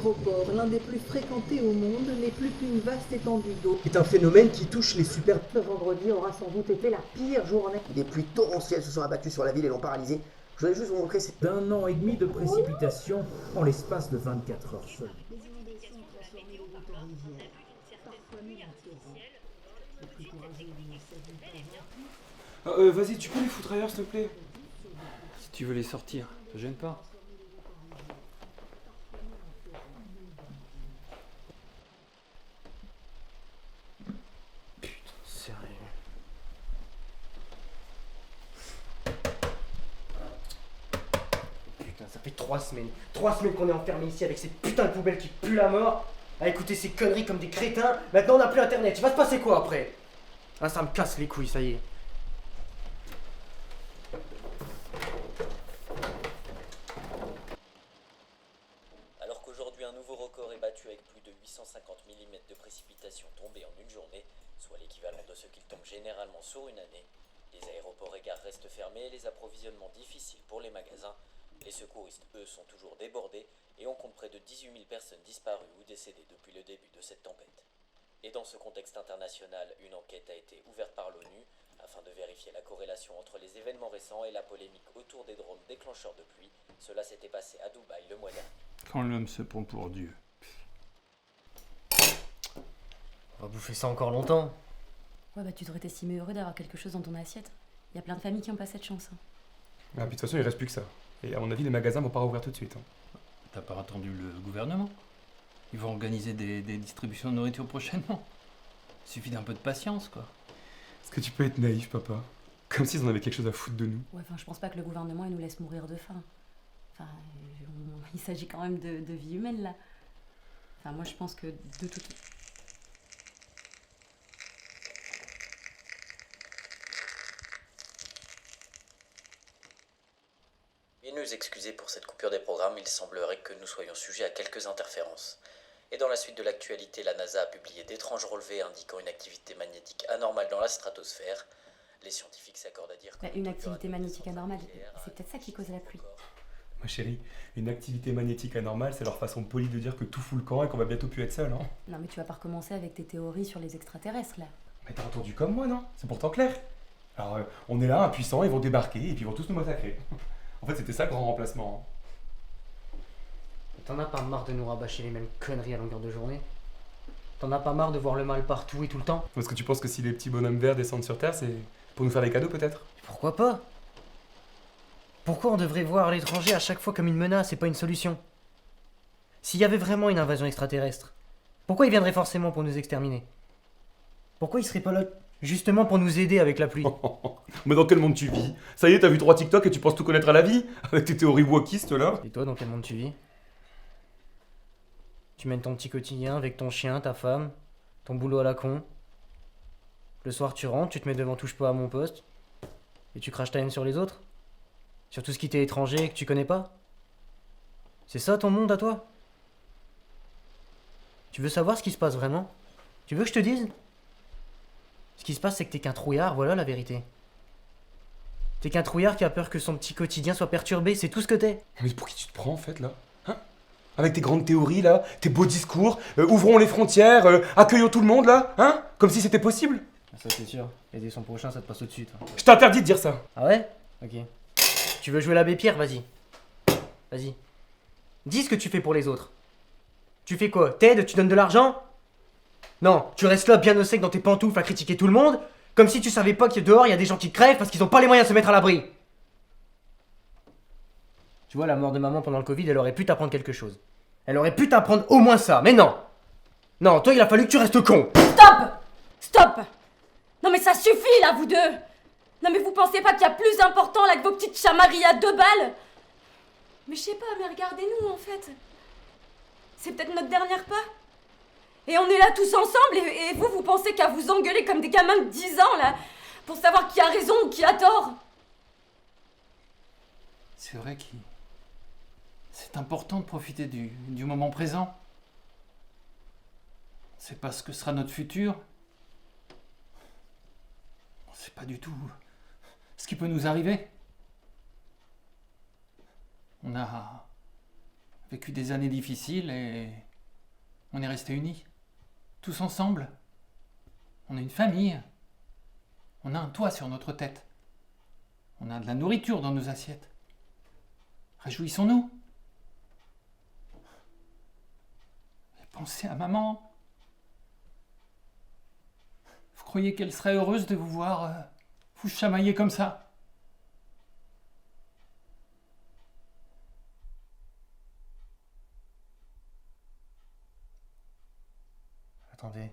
aéroport, l'un des plus fréquentés au monde, n'est plus qu'une vaste étendue d'eau. C'est un phénomène qui touche les super... Ce vendredi aura sans doute été la pire journée. Des pluies torrentielles se sont abattues sur la ville et l'ont paralysée. Je voulais juste vous montrer cette... D'un an et demi de précipitations en l'espace de 24 heures seulement. Vas-y, tu peux les foutre ailleurs, s'il te plaît? Si tu veux les sortir, te gêne pas. Putain, sérieux. Putain, ça fait 3 semaines. 3 semaines qu'on est enfermés ici avec cette putain de poubelle qui pue la mort. À écouter ces conneries comme des crétins. Maintenant on n'a plus internet. Il va se passer quoi après? Ah, ça me casse les couilles, ça y est. Alors qu'aujourd'hui un nouveau record est battu avec plus de 850 mm de précipitations tombées en une journée, soit l'équivalent de ce qu'il tombe généralement sur une année, les aéroports et gares restent fermés et les approvisionnements difficiles pour les magasins. Les secouristes, eux, sont toujours débordés et on compte près de 18 000 personnes disparues ou décédées depuis le début de cette tempête. Et dans ce contexte international, une enquête a été ouverte par l'ONU afin de vérifier la corrélation entre les événements récents et la polémique autour des drones déclencheurs de pluie. Cela s'était passé à Dubaï le mois dernier. Quand l'homme se prend pour Dieu. On va bouffer ça encore longtemps. Ouais, bah tu devrais t'estimer heureux d'avoir quelque chose dans ton assiette. Il y a plein de familles qui n'ont pas cette chance. Ah, puis de toute façon, il reste plus que ça. Et à mon avis, les magasins vont pas rouvrir tout de suite. T'as pas attendu le gouvernement? Ils vont organiser des distributions de nourriture prochainement. Suffit d'un peu de patience, quoi. Est-ce que tu peux être naïf, papa? Comme s'ils en avaient quelque chose à foutre de nous. Ouais, enfin, je pense pas que le gouvernement il nous laisse mourir de faim. Enfin, il s'agit quand même de vie humaine, là. Enfin, moi, je pense que de toute... Et nous excuser pour cette coupure des programmes, il semblerait que nous soyons sujets à quelques interférences. Et dans la suite de l'actualité, la NASA a publié d'étranges relevés indiquant une activité magnétique anormale dans la stratosphère. Les scientifiques s'accordent à dire que... Une activité magnétique anormale, c'est peut-être ça qui cause la pluie. Ma chérie, une activité magnétique anormale, c'est leur façon polie de dire que tout fout le camp et qu'on va bientôt plus être seul, hein. Non, mais tu vas pas recommencer avec tes théories sur les extraterrestres, là. Mais t'as entendu comme moi, non? C'est pourtant clair. Alors, on est là, impuissants, ils vont débarquer et puis ils vont tous nous massacrer. En fait, c'était ça le grand remplacement, hein. T'en as pas marre de nous rabâcher les mêmes conneries à longueur de journée? T'en as pas marre de voir le mal partout et tout le temps? Est-ce que tu penses que si les petits bonhommes verts descendent sur Terre, c'est pour nous faire des cadeaux, peut-être? Pourquoi pas? Pourquoi on devrait voir l'étranger à chaque fois comme une menace et pas une solution? S'il y avait vraiment une invasion extraterrestre, pourquoi ils viendraient forcément pour nous exterminer? Pourquoi ils seraient pas là justement pour nous aider avec la pluie? Mais dans quel monde tu vis? Ça y est, t'as vu 3 TikTok et tu penses tout connaître à la vie? Avec tes théories wokistes, là? Et toi, dans quel monde tu vis? Tu mènes ton petit quotidien avec ton chien, ta femme, ton boulot à la con. Le soir, tu rentres, tu te mets devant touche pas à mon poste, et tu craches ta haine sur les autres? Sur tout ce qui t'est étranger et que tu connais pas? C'est ça ton monde à toi? Tu veux savoir ce qui se passe vraiment? Tu veux que je te dise? Ce qui se passe, c'est que t'es qu'un trouillard, voilà la vérité. T'es qu'un trouillard qui a peur que son petit quotidien soit perturbé, c'est tout ce que t'es. Mais pour qui tu te prends, en fait, là? Hein? Avec tes grandes théories, là, tes beaux discours, ouvrons les frontières, accueillons tout le monde, là, hein? Comme si c'était possible. Ça, c'est sûr. Aider son prochain, ça te passe au-dessus, toi. Je t'interdis de dire ça. Ah ouais? Ok. Tu veux jouer l'abbé Pierre? Vas-y. Vas-y. Dis ce que tu fais pour les autres. Tu fais quoi? T'aides? Tu donnes de l'argent? Non, tu restes là bien au sec dans tes pantoufles à critiquer tout le monde, comme si tu savais pas que dehors il y a des gens qui crèvent parce qu'ils ont pas les moyens de se mettre à l'abri. Tu vois, la mort de maman pendant le Covid, elle aurait pu t'apprendre quelque chose. Elle aurait pu t'apprendre au moins ça, mais non. Non, toi il a fallu que tu restes con. Stop! Stop! Non mais ça suffit là, vous deux! Non mais vous pensez pas qu'il y a plus important là que vos petites chamailleries à 2 balles? Mais je sais pas, mais regardez-nous en fait. C'est peut-être notre dernière pas. Et on est là tous ensemble et vous pensez qu'à vous engueuler comme des gamins de 10 ans là, pour savoir qui a raison ou qui a tort. C'est vrai que c'est important de profiter du moment présent. C'est pas ce que sera notre futur. On sait pas du tout ce qui peut nous arriver. On a vécu des années difficiles et on est restés unis. Tous ensemble. On est une famille. On a un toit sur notre tête. On a de la nourriture dans nos assiettes. Réjouissons-nous. Et pensez à maman. Vous croyez qu'elle serait heureuse de vous voir vous chamailler comme ça? Attendez.